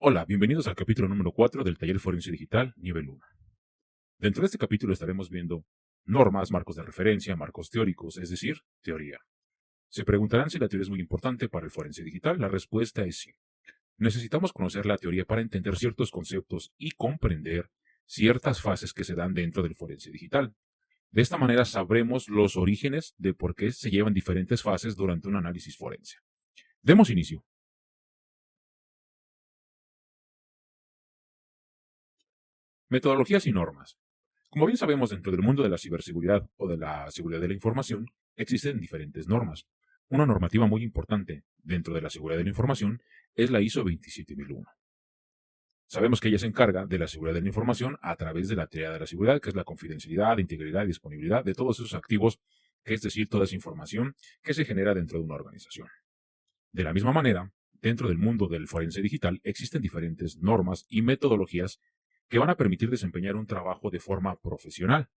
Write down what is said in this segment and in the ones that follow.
Hola, bienvenidos al capítulo número 4 del taller Forense Digital nivel 1. Dentro de este capítulo estaremos viendo normas, marcos de referencia, marcos teóricos, es decir, teoría. Se preguntarán si la teoría es muy importante para el forense digital. La respuesta es sí. Necesitamos conocer la teoría para entender ciertos conceptos y comprender ciertas fases que se dan dentro del forense digital. De esta manera sabremos los orígenes de por qué se llevan diferentes fases durante un análisis forense. Demos inicio. Metodologías y normas. Como bien sabemos, dentro del mundo de la ciberseguridad o de la seguridad de la información, existen diferentes normas. Una normativa muy importante dentro de la seguridad de la información es la ISO 27001. Sabemos que ella se encarga de la seguridad de la información a través de la teoría de la seguridad, que es la confidencialidad, integridad y disponibilidad de todos esos activos, que es decir, toda esa información que se genera dentro de una organización. De la misma manera, dentro del mundo del forense digital existen diferentes normas y metodologías que van a permitir desempeñar un trabajo de forma profesional.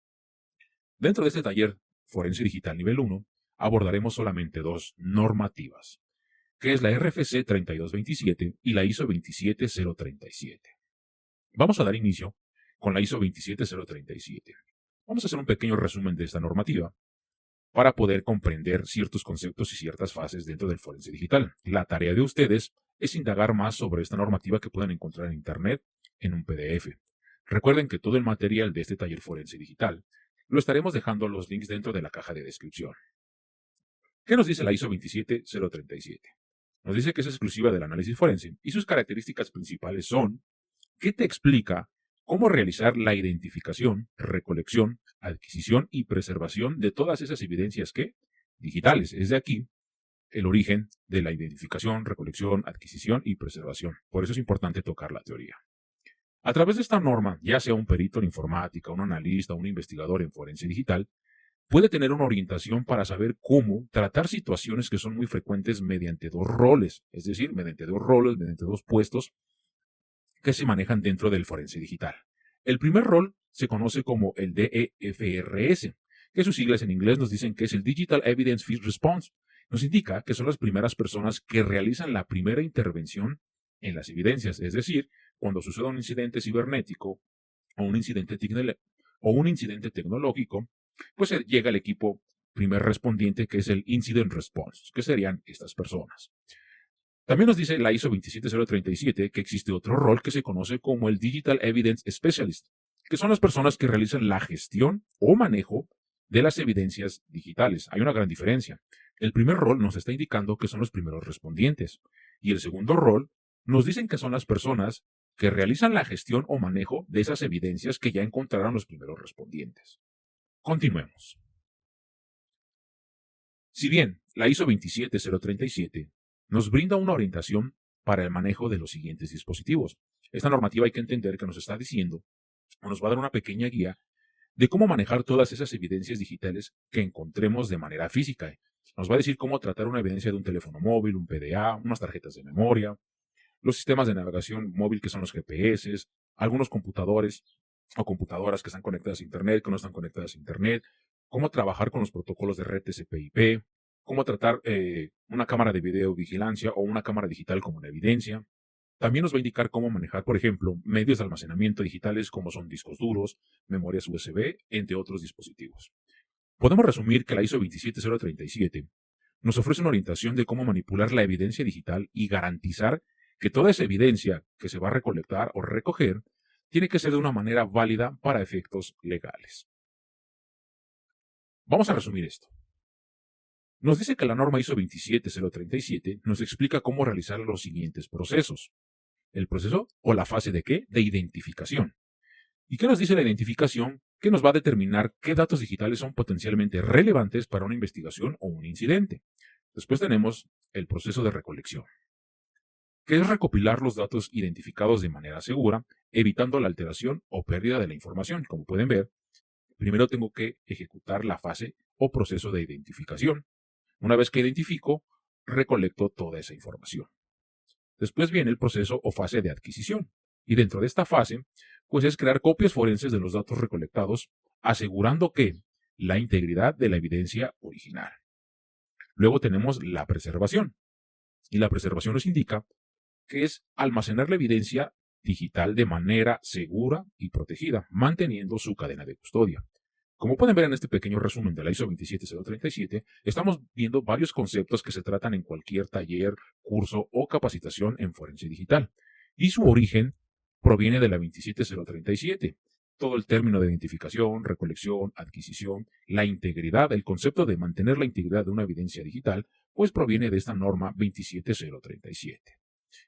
Dentro de este taller Forense Digital nivel 1, abordaremos solamente dos normativas, que es la RFC 3227 y la ISO 27037. Vamos a dar inicio con la ISO 27037. Vamos a hacer un pequeño resumen de esta normativa para poder comprender ciertos conceptos y ciertas fases dentro del forense digital. La tarea de ustedes es indagar más sobre esta normativa que pueden encontrar en Internet en un PDF. Recuerden que todo el material de este taller forense digital lo estaremos dejando los links dentro de la caja de descripción. ¿Qué nos dice la ISO 27037? Nos dice que es exclusiva del análisis forense y sus características principales son que te explica cómo realizar la identificación, recolección, adquisición y preservación de todas esas evidencias que digitales. Es de aquí el origen de la identificación, recolección, adquisición y preservación. Por eso es importante tocar la teoría. A través de esta norma, ya sea un perito en informática, un analista, un investigador en forense digital, puede tener una orientación para saber cómo tratar situaciones que son muy frecuentes mediante dos roles, es decir, mediante dos puestos que se manejan dentro del forense digital. El primer rol se conoce como el DEFRS, que sus siglas en inglés nos dicen que es el Digital Evidence First Response. Nos indica que son las primeras personas que realizan la primera intervención en las evidencias, es decir, cuando sucede un incidente cibernético o un incidente tecnológico, pues llega el equipo primer respondiente, que es el Incident Response, que serían estas personas. También nos dice la ISO 27037 que existe otro rol que se conoce como el Digital Evidence Specialist, que son las personas que realizan la gestión o manejo de las evidencias digitales. Hay una gran diferencia. El primer rol nos está indicando que son los primeros respondientes y el segundo rol nos dicen que son las personas que realizan la gestión o manejo de esas evidencias que ya encontraron los primeros respondientes. Continuemos. Si bien la ISO 27037 nos brinda una orientación para el manejo de los siguientes dispositivos, esta normativa hay que entender que nos está diciendo o nos va a dar una pequeña guía de cómo manejar todas esas evidencias digitales que encontremos de manera física. Nos va a decir cómo tratar una evidencia de un teléfono móvil, un PDA, unas tarjetas de memoria, los sistemas de navegación móvil que son los GPS, algunos computadores o computadoras que están conectadas a Internet, que no están conectadas a Internet, cómo trabajar con los protocolos de red TCP/IP, cómo tratar una cámara de video vigilancia o una cámara digital como una evidencia. También nos va a indicar cómo manejar, por ejemplo, medios de almacenamiento digitales como son discos duros, memorias USB, entre otros dispositivos. Podemos resumir que la ISO 27037 nos ofrece una orientación de cómo manipular la evidencia digital y garantizar que toda esa evidencia que se va a recolectar o recoger tiene que ser de una manera válida para efectos legales. Vamos a resumir esto. Nos dice que la norma ISO 27037 nos explica cómo realizar los siguientes procesos. El proceso o la fase de qué? De identificación. ¿Y qué nos dice la identificación? Que nos va a determinar qué datos digitales son potencialmente relevantes para una investigación o un incidente. Después tenemos el proceso de recolección, que es recopilar los datos identificados de manera segura, evitando la alteración o pérdida de la información. Como pueden ver, primero tengo que ejecutar la fase o proceso de identificación. Una vez que identifico, recolecto toda esa información. Después viene el proceso o fase de adquisición. Y dentro de esta fase, pues es crear copias forenses de los datos recolectados, asegurando que la integridad de la evidencia original. Luego tenemos la preservación. Y la preservación nos indica que es almacenar la evidencia digital de manera segura y protegida, manteniendo su cadena de custodia. Como pueden ver en este pequeño resumen de la ISO 27037, estamos viendo varios conceptos que se tratan en cualquier taller, curso o capacitación en forense digital. Y su origen proviene de la 27037. Todo el término de identificación, recolección, adquisición, la integridad, el concepto de mantener la integridad de una evidencia digital, pues proviene de esta norma 27037.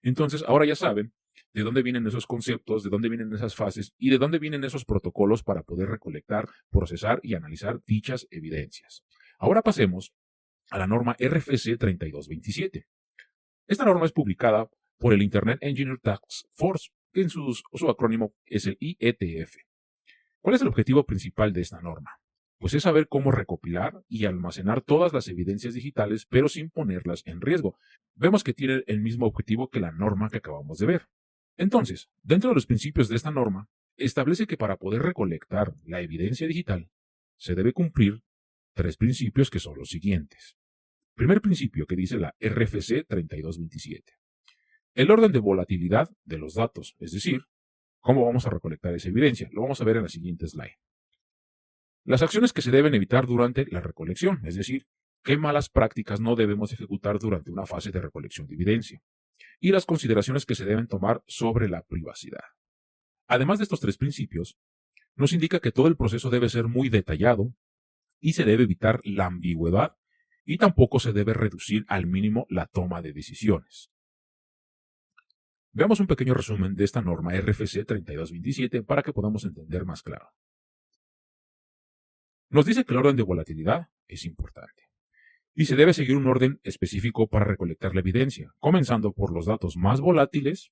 Entonces, ahora ya saben de dónde vienen esos conceptos, de dónde vienen esas fases y de dónde vienen esos protocolos para poder recolectar, procesar y analizar dichas evidencias. Ahora pasemos a la norma RFC 3227. Esta norma es publicada por el Internet Engineer Task Force, que en su acrónimo es el IETF. ¿Cuál es el objetivo principal de esta norma? Pues es saber cómo recopilar y almacenar todas las evidencias digitales, pero sin ponerlas en riesgo. Vemos que tiene el mismo objetivo que la norma que acabamos de ver. Entonces, dentro de los principios de esta norma, establece que para poder recolectar la evidencia digital, se debe cumplir tres principios que son los siguientes. Primer principio que dice la RFC 3227. El orden de volatilidad de los datos, es decir, cómo vamos a recolectar esa evidencia. Lo vamos a ver en la siguiente slide. Las acciones que se deben evitar durante la recolección, es decir, qué malas prácticas no debemos ejecutar durante una fase de recolección de evidencia. Y las consideraciones que se deben tomar sobre la privacidad. Además de estos tres principios, nos indica que todo el proceso debe ser muy detallado y se debe evitar la ambigüedad y tampoco se debe reducir al mínimo la toma de decisiones. Veamos un pequeño resumen de esta norma RFC 3227 para que podamos entender más claro. Nos dice que el orden de volatilidad es importante y se debe seguir un orden específico para recolectar la evidencia, comenzando por los datos más volátiles,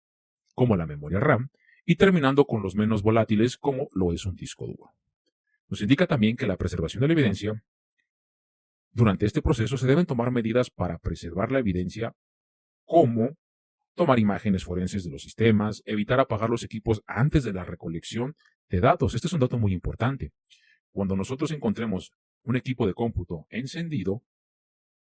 como la memoria RAM, y terminando con los menos volátiles, como lo es un disco duro. Nos indica también que la preservación de la evidencia, durante este proceso se deben tomar medidas para preservar la evidencia, como tomar imágenes forenses de los sistemas, evitar apagar los equipos antes de la recolección de datos. Este es un dato muy importante. Cuando nosotros encontremos un equipo de cómputo encendido,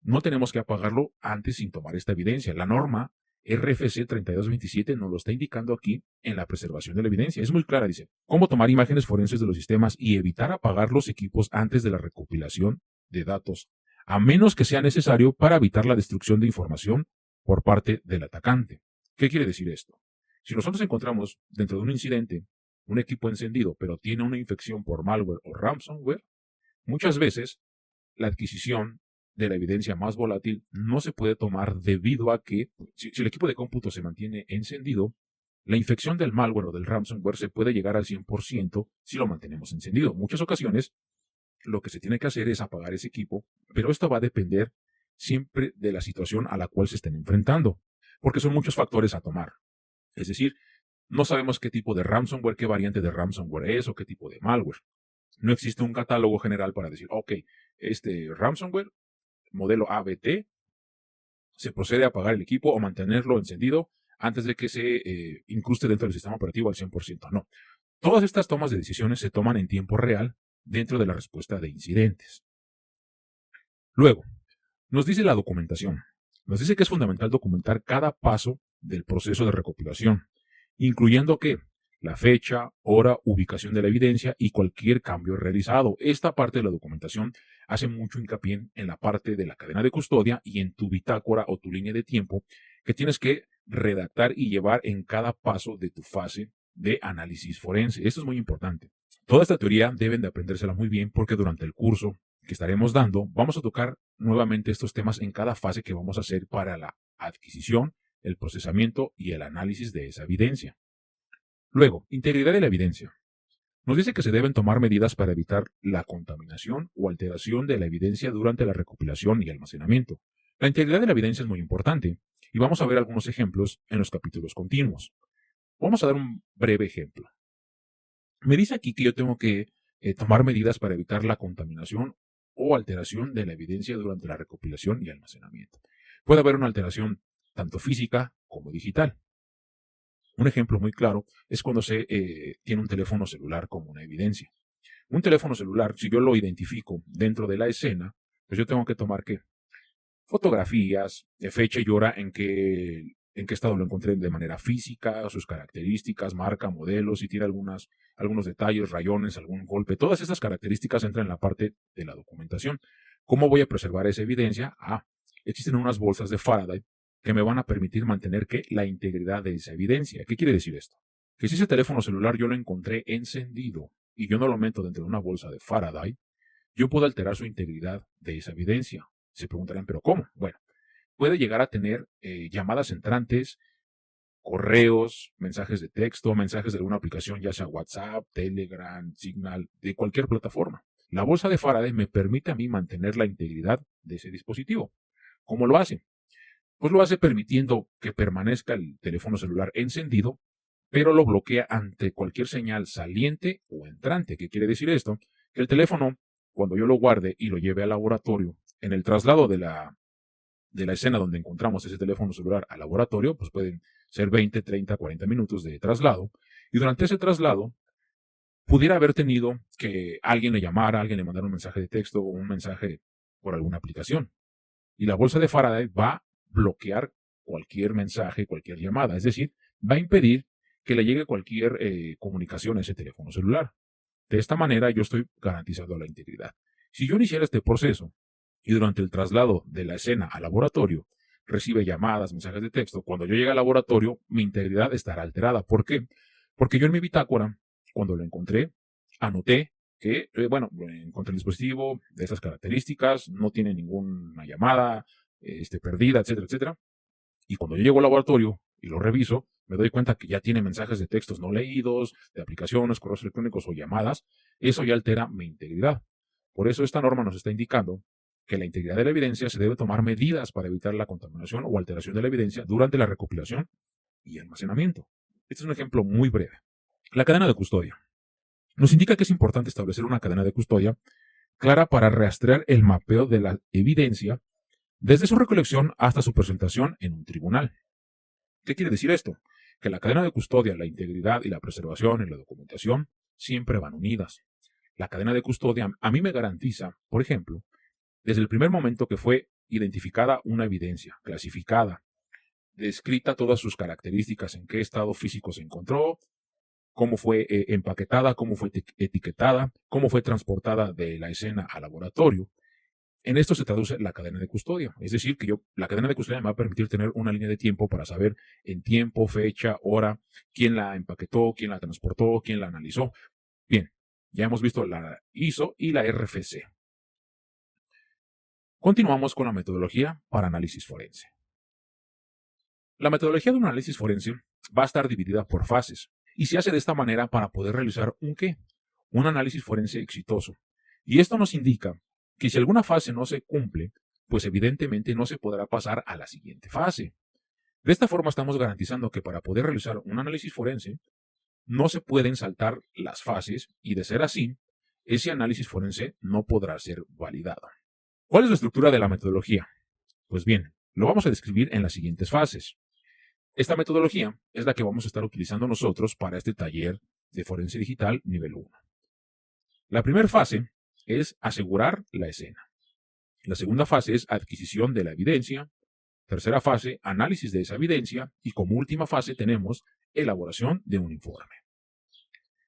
no tenemos que apagarlo antes sin tomar esta evidencia. La norma RFC 3227 nos lo está indicando aquí en la preservación de la evidencia. Es muy clara, dice, cómo tomar imágenes forenses de los sistemas y evitar apagar los equipos antes de la recopilación de datos, a menos que sea necesario para evitar la destrucción de información por parte del atacante. ¿Qué quiere decir esto? Si nosotros encontramos dentro de un incidente un equipo encendido, pero tiene una infección por malware o ransomware, muchas veces la adquisición de la evidencia más volátil no se puede tomar debido a que si el equipo de cómputo se mantiene encendido, la infección del malware o del ransomware se puede llegar al 100% si lo mantenemos encendido. En muchas ocasiones lo que se tiene que hacer es apagar ese equipo, pero esto va a depender siempre de la situación a la cual se estén enfrentando, porque son muchos factores a tomar. Es decir, no sabemos qué tipo de ransomware, qué variante de ransomware es o qué tipo de malware. No existe un catálogo general para decir, ok, este ransomware, modelo ABT, se procede a apagar el equipo o mantenerlo encendido antes de que se incruste dentro del sistema operativo al 100%. No. Todas estas tomas de decisiones se toman en tiempo real dentro de la respuesta de incidentes. Luego, nos dice la documentación. Nos dice que es fundamental documentar cada paso del proceso de recopilación, incluyendo que la fecha, hora, ubicación de la evidencia y cualquier cambio realizado. Esta parte de la documentación hace mucho hincapié en la parte de la cadena de custodia y en tu bitácora o tu línea de tiempo que tienes que redactar y llevar en cada paso de tu fase de análisis forense. Esto es muy importante. Toda esta teoría deben de aprendérsela muy bien porque durante el curso que estaremos dando vamos a tocar nuevamente estos temas en cada fase que vamos a hacer para la adquisición, el procesamiento y el análisis de esa evidencia. Luego, integridad de la evidencia. Nos dice que se deben tomar medidas para evitar la contaminación o alteración de la evidencia durante la recopilación y almacenamiento. La integridad de la evidencia es muy importante y vamos a ver algunos ejemplos en los capítulos continuos. Vamos a dar un breve ejemplo. Me dice aquí que yo tengo que tomar medidas para evitar la contaminación o alteración de la evidencia durante la recopilación y almacenamiento. Puede haber una alteración tanto física como digital. Un ejemplo muy claro es cuando se tiene un teléfono celular como una evidencia. Un teléfono celular, si yo lo identifico dentro de la escena, pues yo tengo que tomar ¿qué? Fotografías, de fecha y hora en que en qué estado lo encontré de manera física, sus características, marca, modelo, si tiene algunos detalles, rayones, algún golpe. Todas estas características entran en la parte de la documentación. ¿Cómo voy a preservar esa evidencia? Existen unas bolsas de Faraday que me van a permitir mantener la integridad de esa evidencia. ¿Qué quiere decir esto? Que si ese teléfono celular yo lo encontré encendido y yo no lo meto dentro de una bolsa de Faraday, yo puedo alterar su integridad de esa evidencia. Se preguntarán, ¿pero cómo? Bueno, puede llegar a tener llamadas entrantes, correos, mensajes de texto, mensajes de alguna aplicación, ya sea WhatsApp, Telegram, Signal, de cualquier plataforma. La bolsa de Faraday me permite a mí mantener la integridad de ese dispositivo. ¿Cómo lo hace? Pues lo hace permitiendo que permanezca el teléfono celular encendido, pero lo bloquea ante cualquier señal saliente o entrante. ¿Qué quiere decir esto? Que el teléfono, cuando yo lo guarde y lo lleve al laboratorio, en el traslado de la escena donde encontramos ese teléfono celular al laboratorio, pues pueden ser 20, 30, 40 minutos de traslado. Y durante ese traslado, pudiera haber tenido que alguien le llamara, alguien le mandara un mensaje de texto o un mensaje por alguna aplicación. Y la bolsa de Faraday va a bloquear cualquier mensaje, cualquier llamada. Es decir, va a impedir que le llegue cualquier comunicación a ese teléfono celular. De esta manera yo estoy garantizando la integridad. Si yo iniciara este proceso y durante el traslado de la escena al laboratorio recibe llamadas, mensajes de texto, cuando yo llegue al laboratorio mi integridad estará alterada. ¿Por qué? Porque yo en mi bitácora, cuando lo encontré, anoté que, encontré el dispositivo de esas características, no tiene ninguna llamada perdida, etcétera, etcétera. Y cuando yo llego al laboratorio y lo reviso, me doy cuenta que ya tiene mensajes de textos no leídos, de aplicaciones, correos electrónicos o llamadas. Eso ya altera mi integridad. Por eso esta norma nos está indicando que la integridad de la evidencia se debe tomar medidas para evitar la contaminación o alteración de la evidencia durante la recopilación y almacenamiento. Este es un ejemplo muy breve. La cadena de custodia. Nos indica que es importante establecer una cadena de custodia clara para rastrear el mapeo de la evidencia desde su recolección hasta su presentación en un tribunal. ¿Qué quiere decir esto? Que la cadena de custodia, la integridad y la preservación en la documentación siempre van unidas. La cadena de custodia a mí me garantiza, por ejemplo, desde el primer momento que fue identificada una evidencia, clasificada, descrita todas sus características, en qué estado físico se encontró, cómo fue empaquetada, cómo fue etiquetada, cómo fue transportada de la escena al laboratorio. En esto se traduce la cadena de custodia. Es decir, que la cadena de custodia me va a permitir tener una línea de tiempo para saber en tiempo, fecha, hora, quién la empaquetó, quién la transportó, quién la analizó. Bien, ya hemos visto la ISO y la RFC. Continuamos con la metodología para análisis forense. La metodología de un análisis forense va a estar dividida por fases y se hace de esta manera para poder realizar un análisis forense exitoso. Y esto nos indica que si alguna fase no se cumple, pues evidentemente no se podrá pasar a la siguiente fase. De esta forma estamos garantizando que para poder realizar un análisis forense no se pueden saltar las fases y de ser así, ese análisis forense no podrá ser validado. ¿Cuál es la estructura de la metodología? Pues bien, lo vamos a describir en las siguientes fases. Esta metodología es la que vamos a estar utilizando nosotros para este taller de forense digital nivel 1. La primera fase es asegurar la escena. La segunda fase es adquisición de la evidencia. Tercera fase, análisis de esa evidencia. Y como última fase tenemos elaboración de un informe.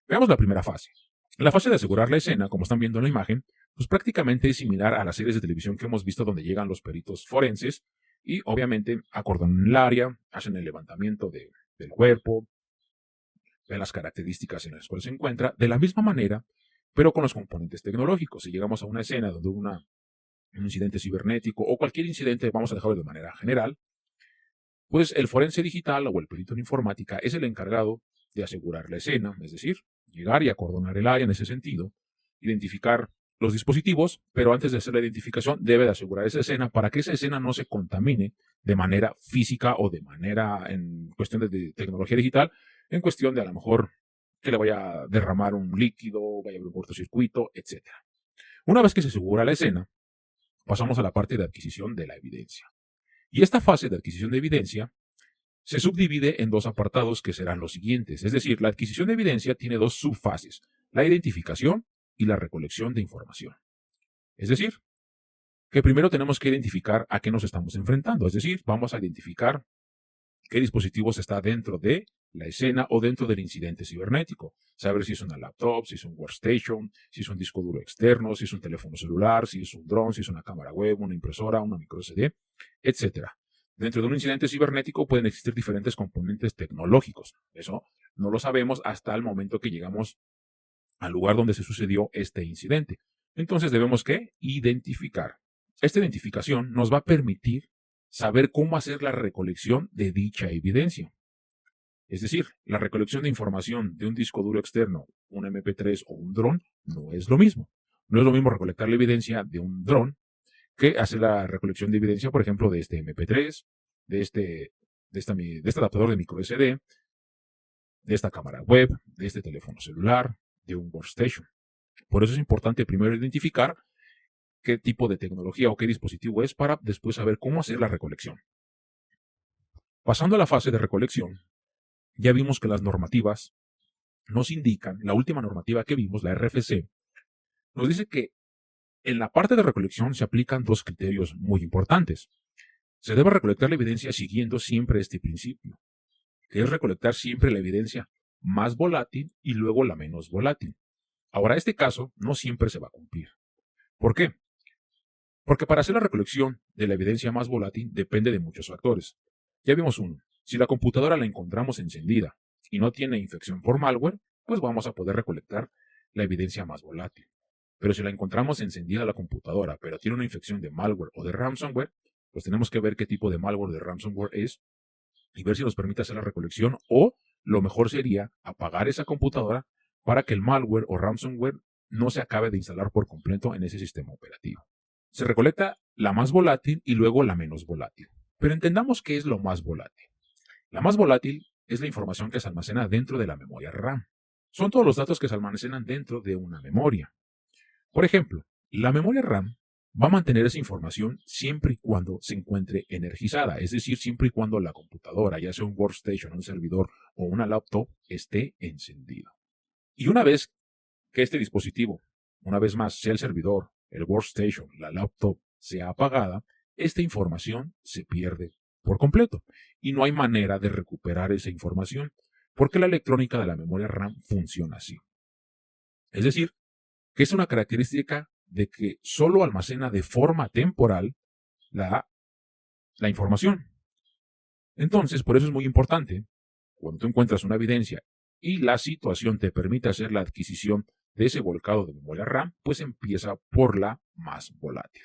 Veamos la primera fase. La fase de asegurar la escena, como están viendo en la imagen, pues prácticamente es similar a las series de televisión que hemos visto donde llegan los peritos forenses y obviamente acordonan el área, hacen el levantamiento del cuerpo, ven las características en las cuales se encuentra, de la misma manera, pero con los componentes tecnológicos. Si llegamos a una escena donde hubo un incidente cibernético o cualquier incidente, vamos a dejarlo de manera general, pues el forense digital o el perito en informática es el encargado de asegurar la escena, es decir, llegar y acordonar el área en ese sentido, identificar los dispositivos, pero antes de hacer la identificación debe de asegurar esa escena para que esa escena no se contamine de manera física o de manera en cuestión de tecnología digital, en cuestión de a lo mejor que le vaya a derramar un líquido, vaya a haber un cortocircuito, etc. Una vez que se asegura la escena, pasamos a la parte de adquisición de la evidencia. Y esta fase de adquisición de evidencia se subdivide en dos apartados que serán los siguientes. Es decir, la adquisición de evidencia tiene dos subfases, la identificación y la recolección de información. Es decir, que primero tenemos que identificar a qué nos estamos enfrentando. Es decir, vamos a identificar qué dispositivos está dentro de la escena o dentro del incidente cibernético. Saber si es una laptop, si es un workstation, si es un disco duro externo, si es un teléfono celular, si es un dron, si es una cámara web, una impresora, una micro SD, etcétera. Dentro de un incidente cibernético pueden existir diferentes componentes tecnológicos. Eso no lo sabemos hasta el momento que llegamos al lugar donde se sucedió este incidente. Entonces debemos que identificar. Esta identificación nos va a permitir saber cómo hacer la recolección de dicha evidencia. Es decir, la recolección de información de un disco duro externo, un MP3 o un dron, no es lo mismo. No es lo mismo recolectar la evidencia de un dron que hacer la recolección de evidencia, por ejemplo, de este MP3, de este adaptador de micro SD, de esta cámara web, de este teléfono celular, de un workstation. Por eso es importante primero identificar qué tipo de tecnología o qué dispositivo es para después saber cómo hacer la recolección. Pasando a la fase de recolección, ya vimos que las normativas nos indican, la última normativa que vimos, la RFC, nos dice que en la parte de recolección se aplican dos criterios muy importantes. Se debe recolectar la evidencia siguiendo siempre este principio, que es recolectar siempre la evidencia más volátil y luego la menos volátil. Ahora, este caso no siempre se va a cumplir. ¿Por qué? Porque para hacer la recolección de la evidencia más volátil depende de muchos factores. Ya vimos uno. Si la computadora la encontramos encendida y no tiene infección por malware, pues vamos a poder recolectar la evidencia más volátil. Pero si la encontramos encendida la computadora, pero tiene una infección de malware o de ransomware, pues tenemos que ver qué tipo de malware o de ransomware es y ver si nos permite hacer la recolección, o lo mejor sería apagar esa computadora para que el malware o ransomware no se acabe de instalar por completo en ese sistema operativo. Se recolecta la más volátil y luego la menos volátil. Pero entendamos qué es lo más volátil. La más volátil es la información que se almacena dentro de la memoria RAM. Son todos los datos que se almacenan dentro de una memoria. Por ejemplo, la memoria RAM va a mantener esa información siempre y cuando se encuentre energizada, es decir, siempre y cuando la computadora, ya sea un workstation, un servidor o una laptop, esté encendida. Y una vez que este dispositivo, una vez más, sea el servidor, el workstation, la laptop, sea apagada, esta información se pierde por completo y no hay manera de recuperar esa información porque la electrónica de la memoria RAM funciona así. Es decir, que es una característica de que solo almacena de forma temporal la información. Entonces, por eso es muy importante, cuando tú encuentras una evidencia y la situación te permite hacer la adquisición de ese volcado de memoria RAM, pues empieza por la más volátil.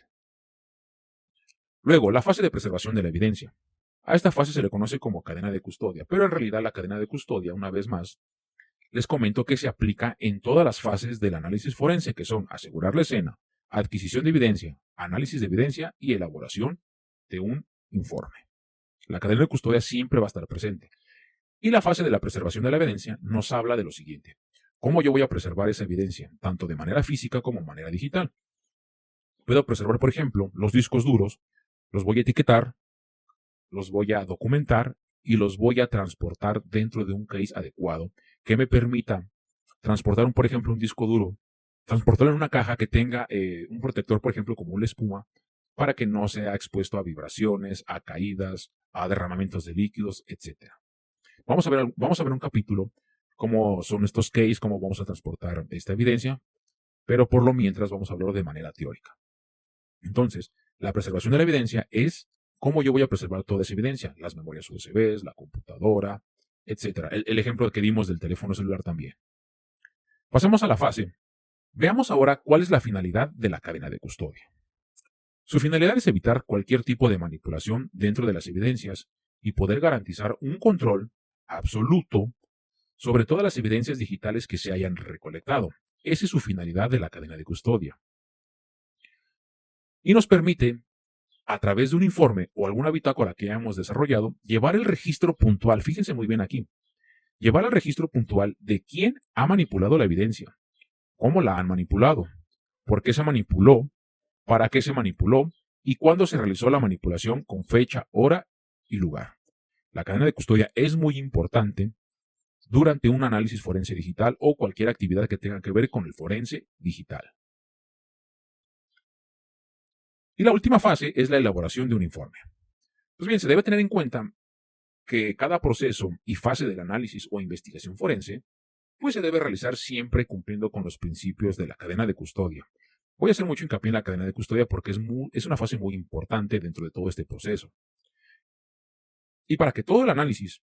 Luego, la fase de preservación de la evidencia. A esta fase se le conoce como cadena de custodia, pero en realidad la cadena de custodia, una vez más, les comento que se aplica en todas las fases del análisis forense, que son asegurar la escena, adquisición de evidencia, análisis de evidencia y elaboración de un informe. La cadena de custodia siempre va a estar presente. Y la fase de la preservación de la evidencia nos habla de lo siguiente. ¿Cómo yo voy a preservar esa evidencia, tanto de manera física como de manera digital? Puedo preservar, por ejemplo, los discos duros, los voy a etiquetar, los voy a documentar y los voy a transportar dentro de un case adecuado que me permita transportar, por ejemplo, un disco duro, transportarlo en una caja que tenga un protector, por ejemplo, como una espuma, para que no sea expuesto a vibraciones, a caídas, a derramamientos de líquidos, etc. Vamos a ver un capítulo, cómo son estos cases, cómo vamos a transportar esta evidencia, pero por lo mientras vamos a hablar de manera teórica. Entonces, la preservación de la evidencia es cómo yo voy a preservar toda esa evidencia, las memorias USB, la computadora, etc. El ejemplo que dimos del teléfono celular también. Pasemos a la fase. Veamos ahora cuál es la finalidad de la cadena de custodia. Su finalidad es evitar cualquier tipo de manipulación dentro de las evidencias y poder garantizar un control absoluto sobre todas las evidencias digitales que se hayan recolectado. Esa es su finalidad de la cadena de custodia. Y nos permite, a través de un informe o alguna bitácora que hayamos desarrollado, llevar el registro puntual, fíjense muy bien aquí, llevar el registro puntual de quién ha manipulado la evidencia, cómo la han manipulado, por qué se manipuló, para qué se manipuló y cuándo se realizó la manipulación con fecha, hora y lugar. La cadena de custodia es muy importante durante un análisis forense digital o cualquier actividad que tenga que ver con el forense digital. Y la última fase es la elaboración de un informe. Pues bien, se debe tener en cuenta que cada proceso y fase del análisis o investigación forense pues se debe realizar siempre cumpliendo con los principios de la cadena de custodia. Voy a hacer mucho hincapié en la cadena de custodia porque es una fase muy importante dentro de todo este proceso. Y para que todo el análisis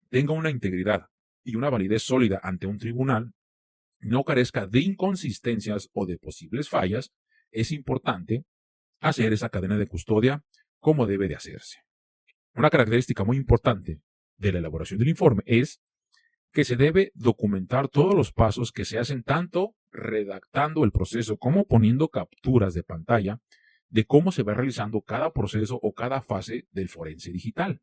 tenga una integridad y una validez sólida ante un tribunal, no carezca de inconsistencias o de posibles fallas, es importante hacer esa cadena de custodia como debe de hacerse. Una característica muy importante de la elaboración del informe es que se debe documentar todos los pasos que se hacen tanto redactando el proceso como poniendo capturas de pantalla de cómo se va realizando cada proceso o cada fase del forense digital.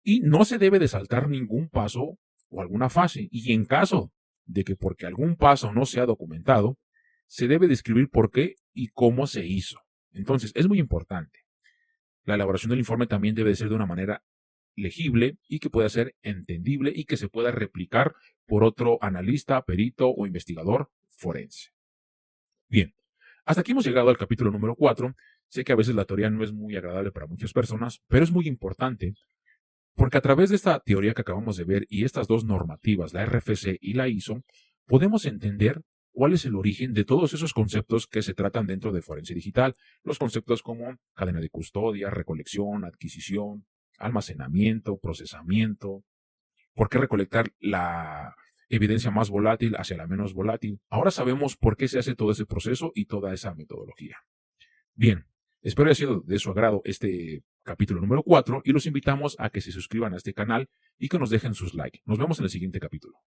Y no se debe de saltar ningún paso o alguna fase. Y en caso de que porque algún paso no se ha documentado, se debe describir por qué y cómo se hizo. Entonces, es muy importante. La elaboración del informe también debe de ser de una manera legible y que pueda ser entendible y que se pueda replicar por otro analista, perito o investigador forense. Bien, hasta aquí hemos llegado al capítulo número 4. Sé que a veces la teoría no es muy agradable para muchas personas, pero es muy importante porque a través de esta teoría que acabamos de ver y estas dos normativas, la RFC y la ISO, podemos entender cuál es el origen de todos esos conceptos que se tratan dentro de forense digital. Los conceptos como cadena de custodia, recolección, adquisición, almacenamiento, procesamiento, por qué recolectar la evidencia más volátil hacia la menos volátil. Ahora sabemos por qué se hace todo ese proceso y toda esa metodología. Bien, espero haya sido de su agrado este capítulo número 4 y los invitamos a que se suscriban a este canal y que nos dejen sus likes. Nos vemos en el siguiente capítulo.